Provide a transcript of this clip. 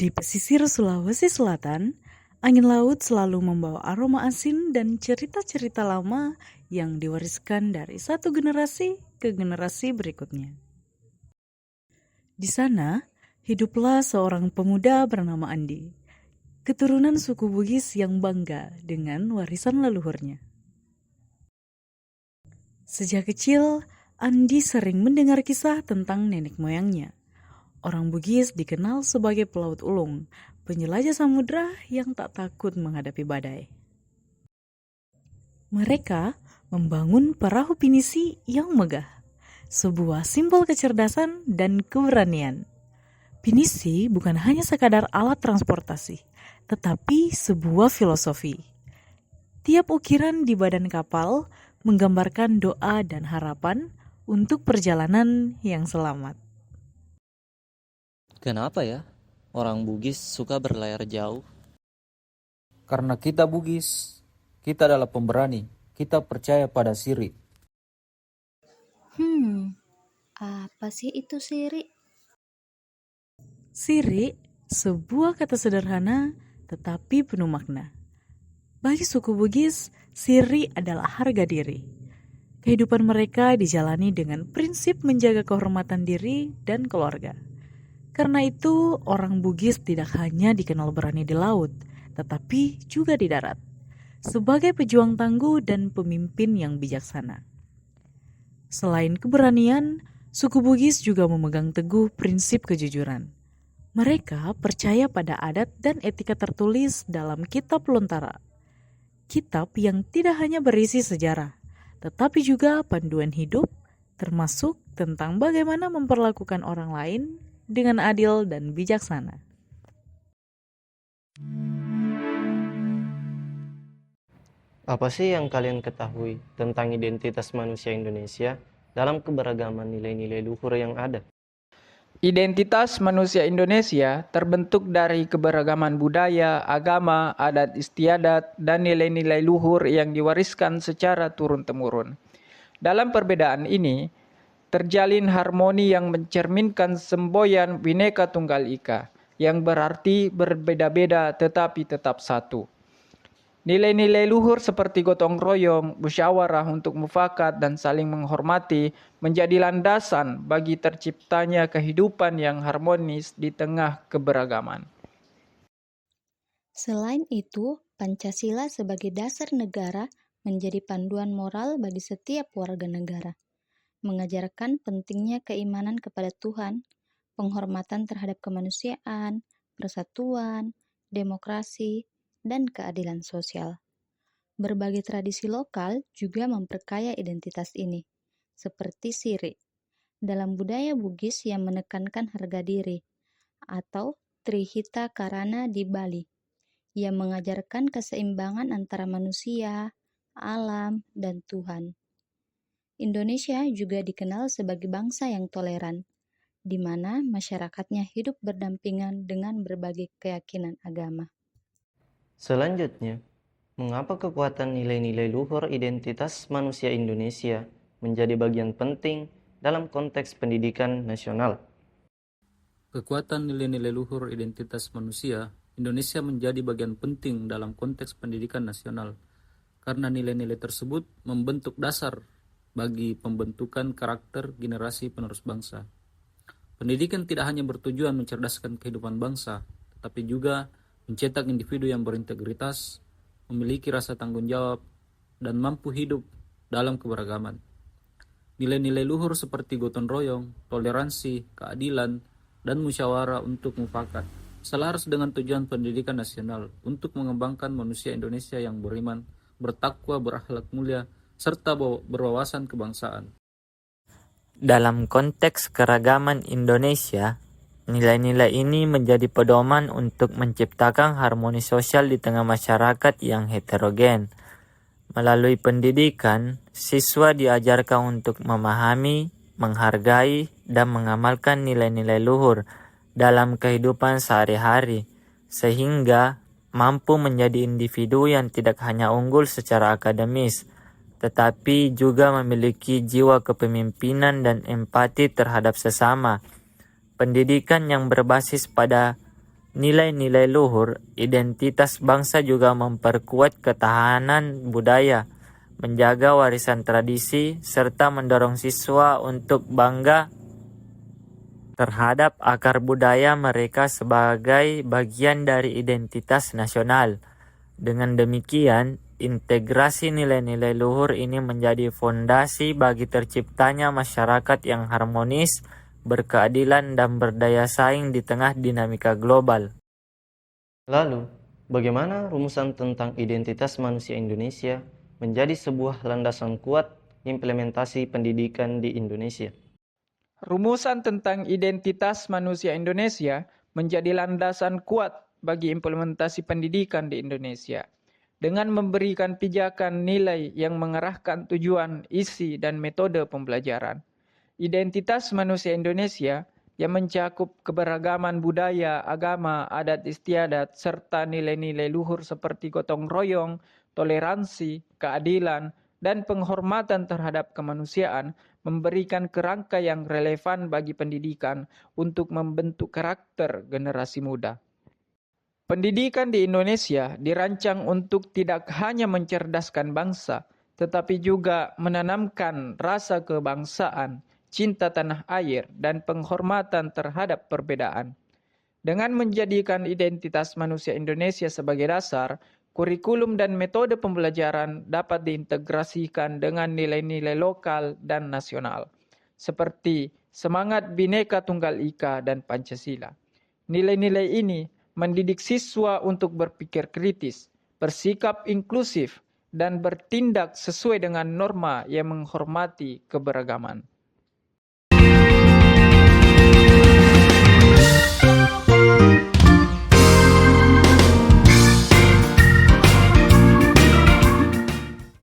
Di pesisir Sulawesi Selatan, angin laut selalu membawa aroma asin dan cerita-cerita lama yang diwariskan dari satu generasi ke generasi berikutnya. Di sana, hiduplah seorang pemuda bernama Andi, keturunan suku Bugis yang bangga dengan warisan leluhurnya. Sejak kecil, Andi sering mendengar kisah tentang nenek moyangnya. Orang Bugis dikenal sebagai pelaut ulung, penjelajah samudra yang tak takut menghadapi badai. Mereka membangun perahu pinisi yang megah, sebuah simbol kecerdasan dan keberanian. Pinisi bukan hanya sekadar alat transportasi, tetapi sebuah filosofi. Tiap ukiran di badan kapal menggambarkan doa dan harapan untuk perjalanan yang selamat. Kenapa ya orang Bugis suka berlayar jauh? Karena kita Bugis, kita adalah pemberani, kita percaya pada siri. Apa sih itu siri? Siri, sebuah kata sederhana tetapi penuh makna. Bagi suku Bugis, siri adalah harga diri. Kehidupan mereka dijalani dengan prinsip menjaga kehormatan diri dan keluarga. Karena itu, orang Bugis tidak hanya dikenal berani di laut, tetapi juga di darat, sebagai pejuang tangguh dan pemimpin yang bijaksana. Selain keberanian, suku Bugis juga memegang teguh prinsip kejujuran. Mereka percaya pada adat dan etika tertulis dalam Kitab Lontara. Kitab yang tidak hanya berisi sejarah, tetapi juga panduan hidup, termasuk tentang bagaimana memperlakukan orang lain dengan adil dan bijaksana. Apa sih yang kalian ketahui tentang identitas manusia Indonesia dalam keberagaman nilai-nilai luhur yang ada? Identitas manusia Indonesia terbentuk dari keberagaman budaya, agama, adat istiadat, dan nilai-nilai luhur yang diwariskan secara turun-temurun. Dalam perbedaan ini, terjalin harmoni yang mencerminkan semboyan Bhinneka Tunggal Ika, yang berarti berbeda-beda tetapi tetap satu. Nilai-nilai luhur seperti gotong royong, musyawarah untuk mufakat, dan saling menghormati menjadi landasan bagi terciptanya kehidupan yang harmonis di tengah keberagaman. Selain itu, Pancasila sebagai dasar negara menjadi panduan moral bagi setiap warga negara, mengajarkan pentingnya keimanan kepada Tuhan, penghormatan terhadap kemanusiaan, persatuan, demokrasi, dan keadilan sosial. Berbagai tradisi lokal juga memperkaya identitas ini, seperti siri, dalam budaya Bugis yang menekankan harga diri, atau Trihita Karana di Bali, yang mengajarkan keseimbangan antara manusia, alam, dan Tuhan. Indonesia juga dikenal sebagai bangsa yang toleran, di mana masyarakatnya hidup berdampingan dengan berbagai keyakinan agama. Selanjutnya, mengapa kekuatan nilai-nilai luhur identitas manusia Indonesia menjadi bagian penting dalam konteks pendidikan nasional? Kekuatan nilai-nilai luhur identitas manusia Indonesia menjadi bagian penting dalam konteks pendidikan nasional, karena nilai-nilai tersebut membentuk dasar bagi pembentukan karakter generasi penerus bangsa. Pendidikan tidak hanya bertujuan mencerdaskan kehidupan bangsa, tetapi juga mencetak individu yang berintegritas, memiliki rasa tanggung jawab, dan mampu hidup dalam keberagaman. Nilai-nilai luhur seperti gotong royong, toleransi, keadilan, dan musyawarah untuk mufakat selaras dengan tujuan pendidikan nasional untuk mengembangkan manusia Indonesia yang beriman, bertakwa, berakhlak mulia, serta berwawasan kebangsaan. Dalam konteks keragaman Indonesia, nilai-nilai ini menjadi pedoman untuk menciptakan harmoni sosial di tengah masyarakat yang heterogen. Melalui pendidikan, siswa diajarkan untuk memahami, menghargai, dan mengamalkan nilai-nilai luhur dalam kehidupan sehari-hari, sehingga mampu menjadi individu yang tidak hanya unggul secara akademis, tetapi juga memiliki jiwa kepemimpinan dan empati terhadap sesama. Pendidikan yang berbasis pada nilai-nilai luhur identitas bangsa juga memperkuat ketahanan budaya, menjaga warisan tradisi, serta mendorong siswa untuk bangga terhadap akar budaya mereka sebagai bagian dari identitas nasional. Dengan demikian, integrasi nilai-nilai luhur ini menjadi fondasi bagi terciptanya masyarakat yang harmonis, berkeadilan, dan berdaya saing di tengah dinamika global. Lalu, bagaimana rumusan tentang identitas manusia Indonesia menjadi sebuah landasan kuat implementasi pendidikan di Indonesia? Rumusan tentang identitas manusia Indonesia menjadi landasan kuat bagi implementasi pendidikan di Indonesia, dengan memberikan pijakan nilai yang mengarahkan tujuan, isi, dan metode pembelajaran. Identitas manusia Indonesia yang mencakup keberagaman budaya, agama, adat istiadat, serta nilai-nilai luhur seperti gotong royong, toleransi, keadilan, dan penghormatan terhadap kemanusiaan memberikan kerangka yang relevan bagi pendidikan untuk membentuk karakter generasi muda. Pendidikan di Indonesia dirancang untuk tidak hanya mencerdaskan bangsa, tetapi juga menanamkan rasa kebangsaan, cinta tanah air, dan penghormatan terhadap perbedaan. Dengan menjadikan identitas manusia Indonesia sebagai dasar, kurikulum dan metode pembelajaran dapat diintegrasikan dengan nilai-nilai lokal dan nasional, seperti semangat Bhinneka Tunggal Ika dan Pancasila. Nilai-nilai ini mendidik siswa untuk berpikir kritis, bersikap inklusif, dan bertindak sesuai dengan norma yang menghormati keberagaman.